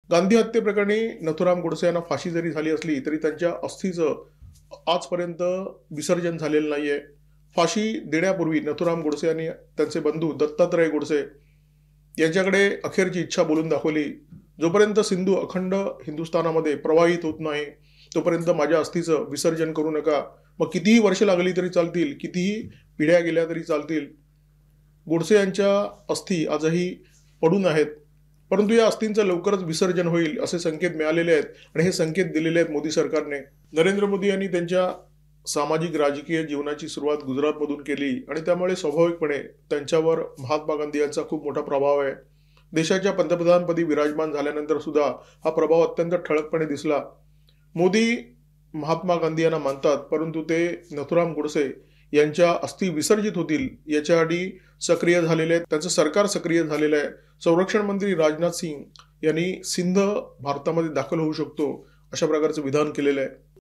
गांधी हत्येप्रकरणी नथुराम गोडसे यांना फाशी जरी झाली असली तरी त्यांच्या अस्थीचं आजपर्यंत विसर्जन झालेलं नाहीये. फाशी देण्यापूर्वी नथुराम गोडसे यांनी त्यांचे बंधू दत्तात्रय गोडसे यांच्याकडे अखेरची इच्छा बोलून दाखवली. जोपर्यंत सिंधू अखंड हिंदुस्थानामध्ये प्रवाहित होत नाही तोपर्यंत माझ्या अस्थीचं विसर्जन करू नका. मग कितीही वर्ष लागली तरी चालतील, कितीही पिढ्या गेल्या तरी चालतील. गोडसे यांच्या अस्थी आजही पडून आहेत, परंतु या अस्थींचं लवकरच विसर्जन होईल असे संकेत मिळालेले आहेत आणि हे संकेत दिलेले आहेत मोदी सरकारने. नरेंद्र मोदी यांनी त्यांच्या सामाजिक राजकीय जीवनाची सुरुवात गुजरातमधून केली आणि त्यामुळे स्वाभाविकपणे त्यांच्यावर महात्मा गांधी यांचा खूप मोठा प्रभाव आहे. देशाच्या पंतप्रधानपदी विराजमान झाल्यानंतर सुद्धा हा प्रभाव अत्यंत ठळकपणे दिसला. मोदी महात्मा गांधी यांना मानतात, परंतु ते नथुराम गोडसे यांच्या अस्थी विसर्जित होतील याच्याआधी सक्रिय झालेले आहेत. त्यांचं सरकार सक्रिय झालेलं आहे. संरक्षण मंत्री राजनाथ सिंग यांनी सिंध भारतामध्ये दाखल होऊ शकतो अशा प्रकारचं विधान केलेलं आहे.